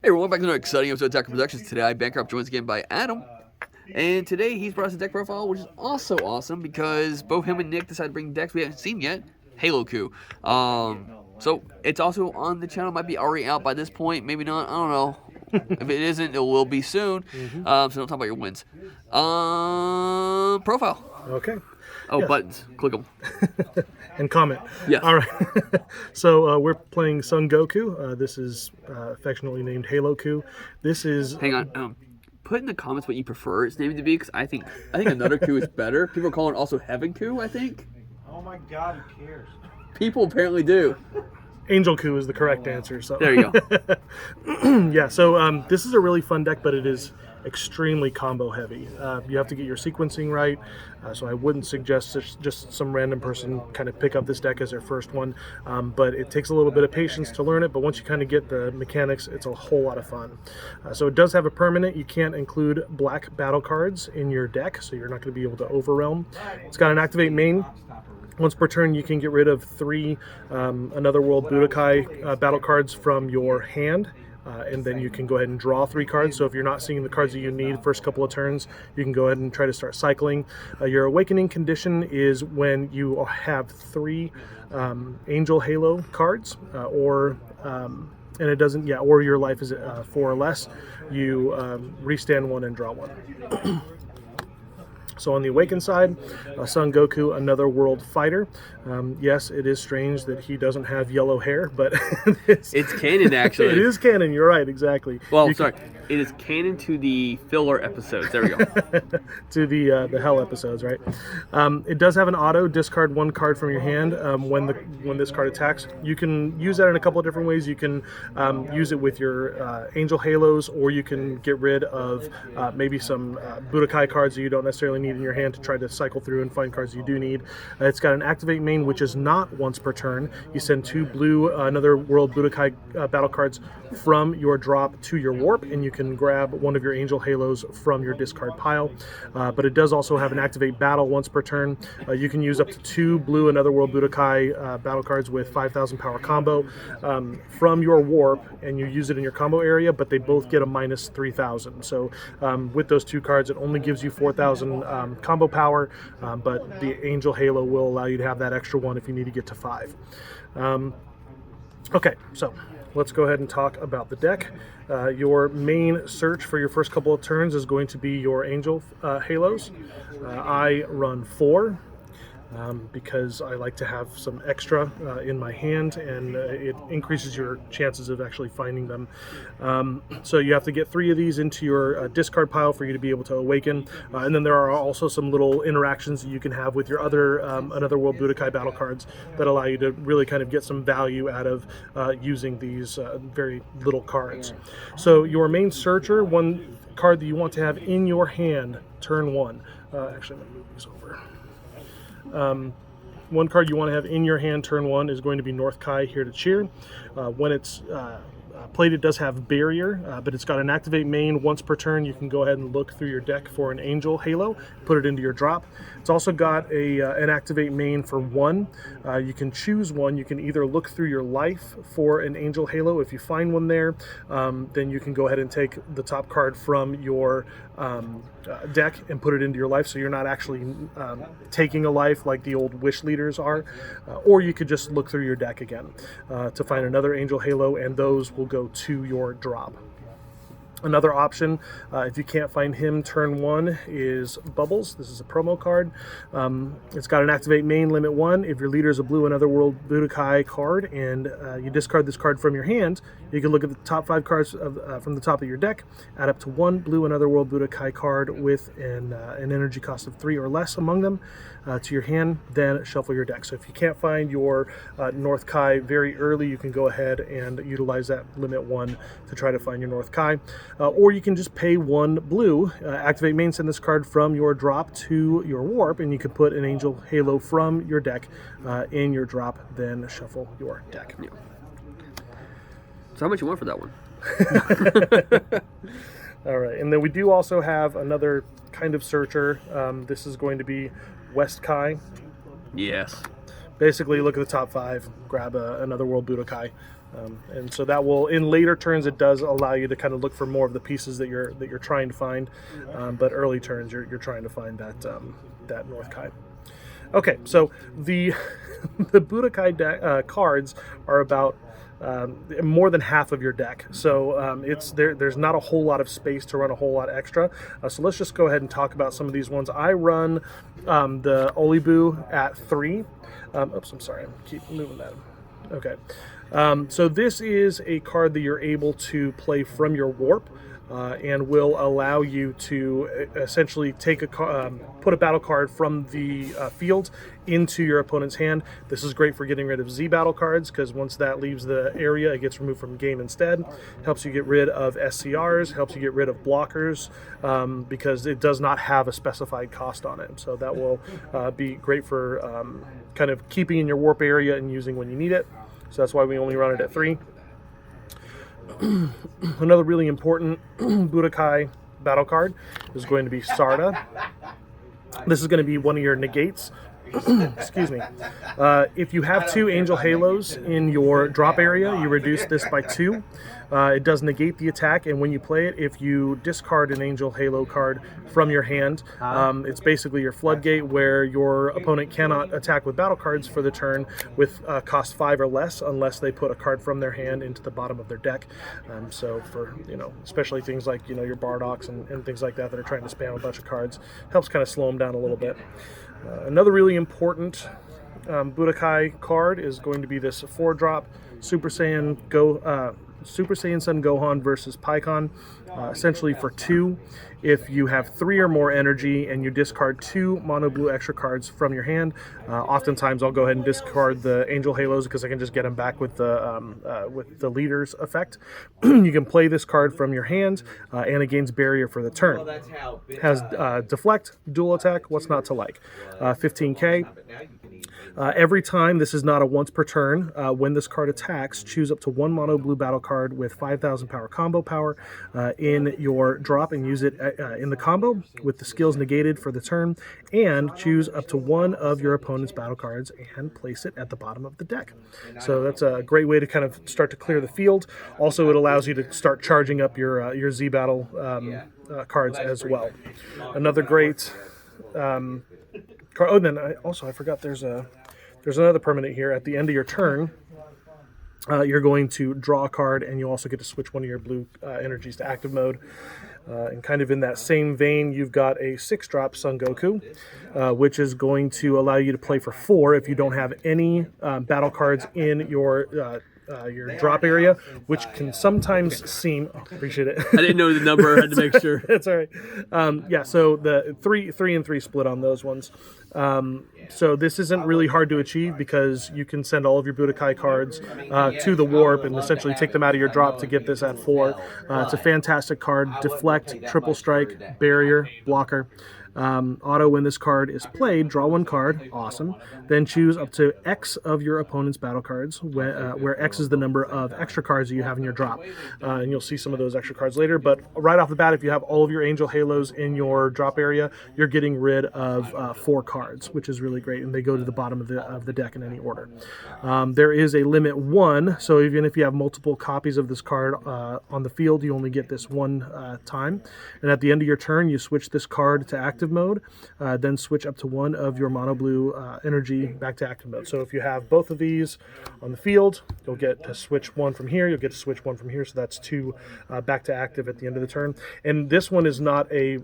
everyone, back to another exciting episode of Attacker Productions. Today, I Bankrupt joins again by Adam. And today, he's brought us a deck profile, which is also awesome because both him and Nick decided to bring decks we haven't seen yet. Haloku. So, it's also on the channel. Might be already out by this point. Maybe not. I don't know. If it isn't, it will be soon. So, don't talk about your wins. Profile. Okay. Oh, yes. Buttons. Click them. And comment. Yeah. All right. So we're playing Son Goku. This is affectionately named Haloku. This is... Hang on. Put in the comments what you prefer its name to be, because I think another Ku is better. People are calling it also Heaven Ku, I think. Oh my God, who cares? People apparently do. Angel Ku is the correct answer. So there you go. Yeah, so this is a really fun deck, but it is extremely combo heavy. You have to get your sequencing right, so I wouldn't suggest just some random person kind of pick up this deck as their first one, but it takes a little bit of patience to learn it, but once you kind of get the mechanics, it's a whole lot of fun. So it does have a permanent. You can't include black battle cards in your deck, so you're not going to be able to overwhelm. It's got an activate main. Once per turn, you can get rid of 3 Another World Budokai battle cards from your hand. And then you can go ahead and draw 3 cards. So if you're not seeing the cards that you need first couple of turns, you can go ahead and try to start cycling. Your awakening condition is when you have 3 Angel Halo cards, or and it doesn't, yeah, or your life is 4 or less. You restand 1 and draw 1. So on the Awakened side, Son Goku, Another World Fighter. Yes, it is strange that he doesn't have yellow hair, but it's canon, actually. It is canon, you're right, exactly. Well, sorry, it is canon to the filler episodes. There we go. To the Hell episodes, right? It does have an auto, discard 1 card from your hand when this card attacks. You can use that in a couple of different ways. You can use it with your Angel Halos, or you can get rid of maybe some Budokai cards that you don't necessarily need in your hand to try to cycle through and find cards you do need. It's got an activate main, which is not once per turn. You send 2 blue Another World Budokai battle cards from your drop to your warp, and you can grab 1 of your Angel Halos from your discard pile. But it does also have an activate battle once per turn. You can use up to 2 blue Another World Budokai battle cards with 5,000 power combo from your warp, and you use it in your combo area, but they both get a minus 3,000. So with those 2 cards, it only gives you 4,000 combo power, but the Angel Halo will allow you to have that extra 1 if you need to get to 5. Okay, so let's go ahead and talk about the deck. Your main search for your first couple of turns is going to be your Angel Halos. I run 4. Because I like to have some extra in my hand, and it increases your chances of actually finding them. So you have to get 3 of these into your discard pile for you to be able to awaken. And then there are also some little interactions that you can have with your other Another World Budokai battle cards that allow you to really kind of get some value out of using these very little cards. So your main searcher, 1 card that you want to have in your hand turn 1. Actually, let me move these over. 1 card you want to have in your hand turn 1 is going to be North Kai, Here to Cheer. When it's played, it does have Barrier, but it's got an activate main. Once per turn, you can go ahead and look through your deck for an Angel Halo, put it into your drop. It's also got an activate main for 1. You can choose 1. You can either look through your life for an Angel Halo. If you find 1 there, then you can go ahead and take the top card from your deck and put it into your life, so you're not actually taking a life like the old Wish Leaders are. Or you could just look through your deck again to find another Angel Halo, and those will go to your drop. Another option, if you can't find him turn 1, is Bubbles. This is a promo card. It's got an activate main, limit 1. If your leader is a blue Another World Budokai card and you discard this card from your hand, you can look at the top 5 cards from the top of your deck, add up to 1 blue Another World Budokai card with an energy cost of 3 or less among them to your hand, then shuffle your deck. So if you can't find your North Kai very early, you can go ahead and utilize that limit 1 to try to find your North Kai. Or you can just pay 1 blue, activate main, send this card from your drop to your warp, and you can put an Angel Halo from your deck in your drop, then shuffle your deck. Yeah. So how much you want for that one? All right, and then we do also have another kind of searcher. This is going to be West Kai. Yes. Basically, look at the top 5, grab Another World Budokai And so that will, in later turns, it does allow you to kind of look for more of the pieces that you're trying to find. But early turns, you're trying to find that North Kai. Okay, so the the Budokai cards are about more than half of your deck, so there's not a whole lot of space to run a whole lot extra. So let's just go ahead and talk about some of these ones. I run the Olibu at 3. Oops, I'm sorry, I keep moving that. Okay, so this is a card that you're able to play from your warp. And will allow you to essentially take put a battle card from the field into your opponent's hand. This is great for getting rid of Z battle cards, because once that leaves the area, it gets removed from the game instead. Helps you get rid of SCRs, helps you get rid of blockers, because it does not have a specified cost on it. So that will be great for kind of keeping in your warp area and using when you need it. So that's why we only run it at 3. Another really important Budokai battle card is going to be Sarda. This is going to be one of your negates. Excuse me. If you have 2 Angel Halos in your drop area, you reduce this by 2. It does negate the attack, and when you play it, if you discard an Angel Halo card from your hand, it's basically your floodgate where your opponent cannot attack with battle cards for the turn with cost 5 or less unless they put a card from their hand into the bottom of their deck. So for, especially things like, your Bardoks and things like that are trying to spam a bunch of cards, helps kind of slow them down a little bit. Another really important Budokai card is going to be this 4-drop Super Saiyan Sun Gohan versus Pikkon, essentially for 2. If you have 3 or more energy and you discard 2 mono blue extra cards from your hand, oftentimes I'll go ahead and discard the Angel Halos because I can just get them back with the leader's effect. You can play this card from your hand, and it gains barrier for the turn. It has deflect, dual attack, what's not to like. 15k. Every time, this is not a once per turn, when this card attacks, choose up to 1 mono blue battle card with 5,000 power combo power in your drop and use it in the combo with the skills negated for the turn, and choose up to 1 of your opponent's battle cards and place it at the bottom of the deck. So that's a great way to kind of start to clear the field. Also, it allows you to start charging up your Z battle cards as well. Another great card. Oh, then I forgot there's another permanent here. At the end of your turn, you're going to draw a card, and you also get to switch one of your blue energies to active mode. And kind of in that same vein, you've got a 6-drop Son Goku, which is going to allow you to play for 4 if you don't have any battle cards in your drop area, which can sometimes seem... Oh, appreciate it. I didn't know the number. I had to make sure. That's all right. Yeah, so the 3 and 3 split on those ones. So this isn't really hard to achieve because you can send all of your Budokai cards to the warp and essentially take them out of your drop to get this at 4. It's a fantastic card. Deflect, triple strike, barrier, blocker. Auto, when this card is played, draw 1 card, awesome. Then choose up to X of your opponent's battle cards, where X is the number of extra cards that you have in your drop. And you'll see some of those extra cards later, but right off the bat, if you have all of your Angel Halos in your drop area, you're getting rid of 4 cards, which is really great, and they go to the bottom of the deck in any order. There is a limit 1, so even if you have multiple copies of this card on the field, you only get this 1 time. And at the end of your turn, you switch this card to active mode, then switch up to 1 of your mono blue energy back to active mode. So if you have both of these on the field, you'll get to switch 1 from here, you'll get to switch 1 from here, so that's 2 back to active at the end of the turn. And this one is not a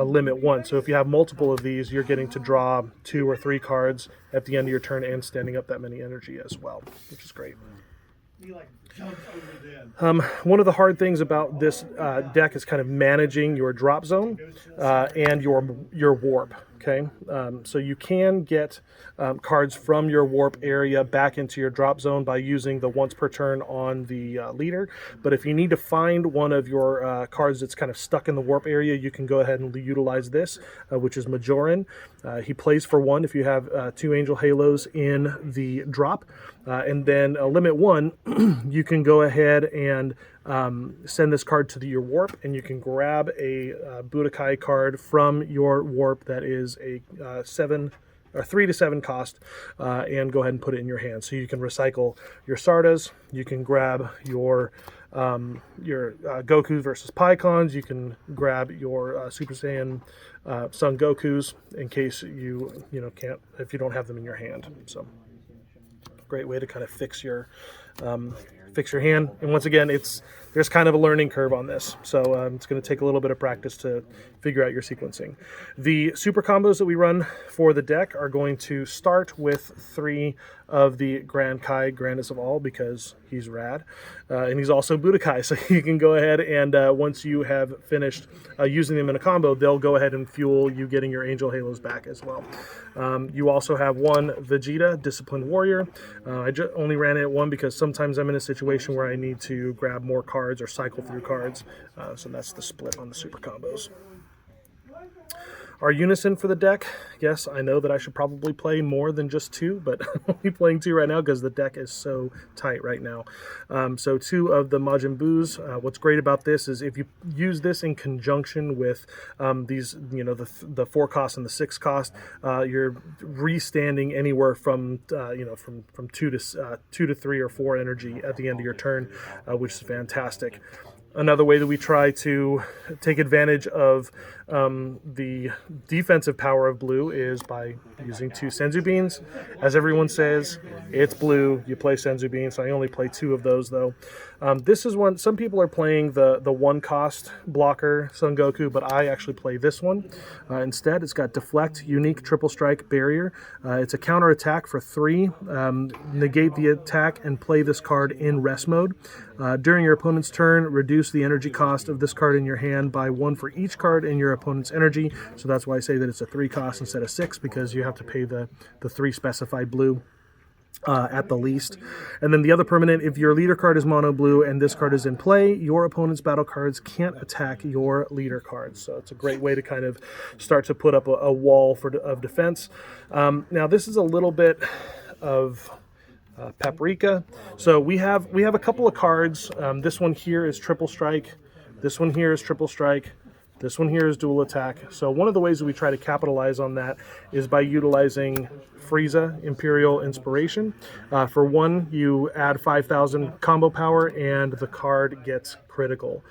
limit 1, so if you have multiple of these, you're getting to draw 2 or 3 cards at the end of your turn and standing up that many energy as well, which is great. One of the hard things about this deck is kind of managing your drop zone and your warp. Okay, so you can get cards from your warp area back into your drop zone by using the once per turn on the leader. But if you need to find one of your cards that's kind of stuck in the warp area, you can go ahead and utilize this, which is Majoran. He plays for 1 if you have 2 Angel Halos in the drop. And then limit 1, you can go ahead and send this card to your warp, and you can grab a Budokai card from your warp that is a 7 or 3 to 7 cost, and go ahead and put it in your hand. So you can recycle your Sardas, you can grab your Goku versus Pycons, you can grab your Super Saiyan Son Gokus in case you can't, if you don't have them in your hand. So great way to kind of fix your hand. And once again, there's kind of a learning curve on this, so it's going to take a little bit of practice to figure out your sequencing. The super combos that we run for the deck are going to start with 3 of the Grand Kai, grandest of all, because he's rad, and he's also Budokai, so you can go ahead and once you have finished using them in a combo, they'll go ahead and fuel you getting your Angel Halos back as well. You also have 1 Vegeta, Disciplined Warrior. I only ran it at 1 because sometimes I'm in a situation where I need to grab more cards or cycle through cards, so that's the split on the super combos. Our unison for the deck, yes, I know that I should probably play more than just 2, but I'm only playing 2 right now because the deck is so tight right now. So 2 of the Majin Boos. What's great about this is if you use this in conjunction with these, the 4 cost and the 6 cost, you're restanding anywhere from from 2 to 3 or 4 energy at the end of your turn, which is fantastic. Another way that we try to take advantage of the defensive power of blue is by using 2 Senzu Beans. As everyone says, it's blue, you play Senzu Beans. I only play 2 of those though. This is one, some people are playing the 1 cost blocker Son Goku, but I actually play this one. Instead, it's got Deflect, Unique, Triple Strike, Barrier. It's a counter attack for 3. Negate the attack and play this card in rest mode. During your opponent's turn, reduce the energy cost of this card in your hand by 1 for each card in your opponent's energy. So that's why I say that it's a 3 cost instead of 6, because you have to pay the 3 specified blue at the least. And then the other permanent, if your leader card is mono blue and this card is in play, your opponent's battle cards can't attack your leader cards. So it's a great way to kind of start to put up a wall of defense. Now this is a little bit of paprika. So we have a couple of cards. This one here is Triple Strike. This one here is Triple Strike. This one here is Dual Attack. So one of the ways that we try to capitalize on that is by utilizing Frieza Imperial Inspiration. For 1, you add 5,000 combo power and the card gets critical.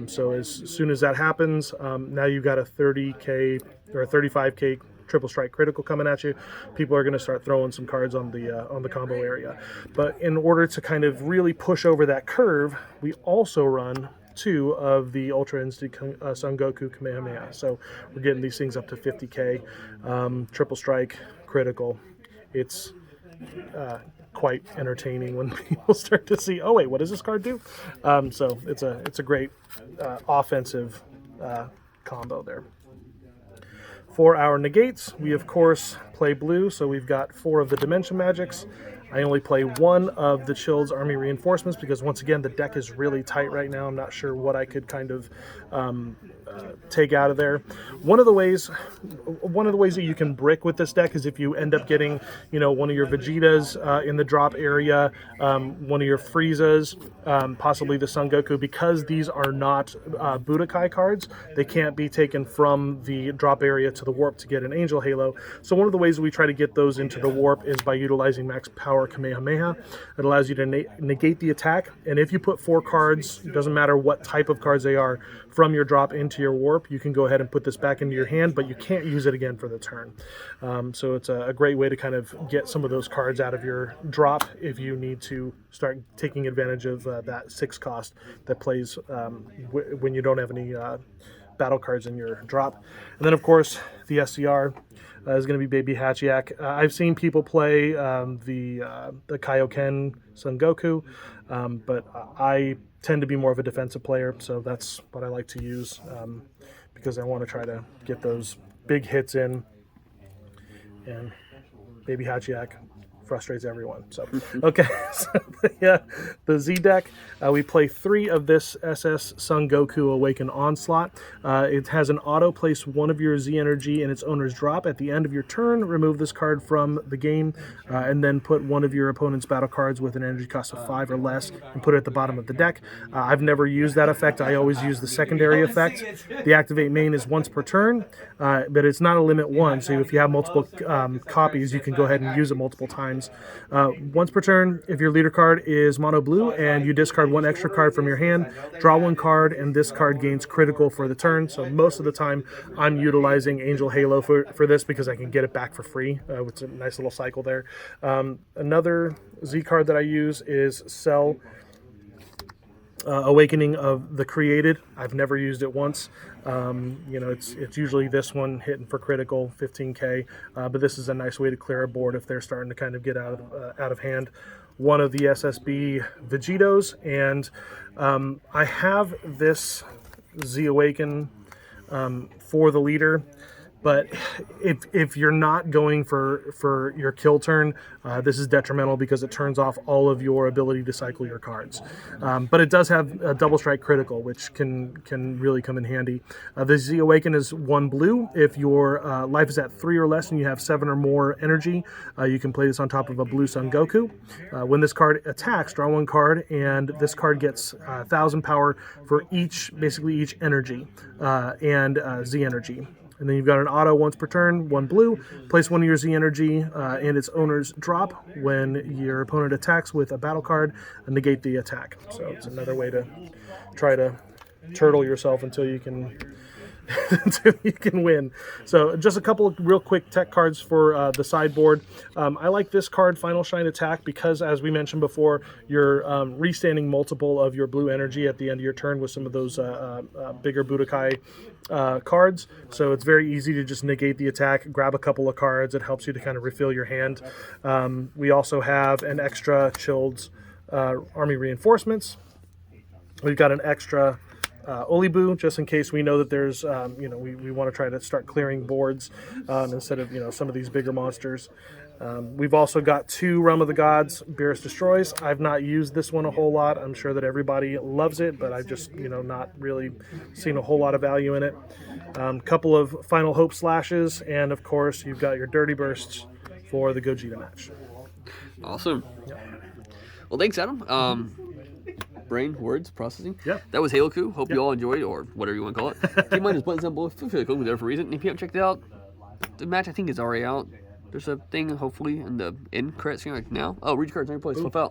So as soon as that happens, now you've got a 30k or a 35k Triple Strike critical coming at you. People are going to start throwing some cards on the combo area. But in order to kind of really push over that curve, we also run 2 of the Ultra Instinct Son Goku Kamehameha. So we're getting these things up to 50k. Triple Strike critical. It's quite entertaining when people start to see, oh wait, what does this card do? So it's a great offensive combo there. For our negates, we of course play blue, so we've got 4 of the Dimension Magics. I only play 1 of the Chill's Army Reinforcements because once again the deck is really tight right now. I'm not sure what I could kind of take out of there. One of the ways that you can brick with this deck is if you end up getting one of your Vegetas in the drop area, one of your Friezas, possibly the Son Goku, because these are not Budokai cards. They can't be taken from the drop area to the warp to get an Angel Halo. So one of the ways that we try to get those into the warp is by utilizing Max Power Kamehameha. It allows you to negate the attack, and if you put 4 cards, it doesn't matter what type of cards they are, from your drop into your warp, you can go ahead and put this back into your hand, but you can't use it again for the turn. So it's a great way to kind of get some of those cards out of your drop if you need to start taking advantage of that 6 cost that plays when you don't have any battle cards in your drop. And then of course the SCR is going to be Baby Hachiak. I've seen people play the Kaioken Son Goku, but I tend to be more of a defensive player, so that's what I like to use because I want to try to get those big hits in. And Baby Hachiak, frustrates everyone. So, okay, so the Z deck, we play 3 of this SS Son Goku Awaken Onslaught. It has an auto place 1 of your Z energy in its owner's drop. At the end of your turn, remove this card from the game, and then put 1 of your opponent's battle cards with an energy cost of 5 or less and put it at the bottom of the deck. I've never used that effect. I always use the secondary effect. The activate main is once per turn, but it's not a limit 1, so if you have multiple copies, you can go ahead and use it multiple times. Once per turn, if your leader card is mono blue and you discard 1 extra card from your hand, draw 1 card, and this card gains critical for the turn. So most of the time, I'm utilizing Angel Halo for this because I can get it back for free. It's a nice little cycle there. Another Z card that I use is Cell Awakening of the Created. I've never used it once. It's usually this one hitting for critical 15k, but this is a nice way to clear a board if they're starting to kind of get out of hand. One of the SSB Vegetos, and I have this Z Awaken for the leader. But if you're not going for your kill turn, this is detrimental because it turns off all of your ability to cycle your cards. But it does have a double strike critical, which can really come in handy. The Z Awaken is 1 blue. If your life is at 3 or less and you have 7 or more energy, you can play this on top of a blue Son Goku. When this card attacks, draw 1 card, and this card gets 1,000 power for basically each energy and Z energy. And then you've got an auto once per turn, 1 blue. Place 1 of your Z energy and its owner's drop. When your opponent attacks with a battle card, negate the attack. So it's another way to try to turtle yourself until you can win. So just a couple of real quick tech cards for the sideboard. I like this card, Final Shine Attack, because as we mentioned before, you're restanding multiple of your blue energy at the end of your turn with some of those bigger Budokai cards. So it's very easy to just negate the attack, grab a couple of cards. It helps you to kind of refill your hand. We also have an extra Chilled Army Reinforcements. We've got an extra Olibu, just in case we know that there's, we want to try to start clearing boards instead of, some of these bigger monsters. We've also got 2 Realm of the Gods, Beerus Destroys. I've not used this one a whole lot. I'm sure that everybody loves it, but I've just, not really seen a whole lot of value in it. Couple of Final Hope Slashes, and of course, you've got your Dirty Bursts for the Gogeta match. Awesome. Yeah. Well, thanks, Adam. Brain, words, processing. Yeah. That was Haloku. Hope you all enjoyed, or whatever you want to call it. Keep in mind, there's buttons down below. Feel free to click there for a reason. And if you haven't checked it out, the match I think is already out. There's a thing, hopefully, in the end credits scene like now. Oh, read your cards on your place. Flip out.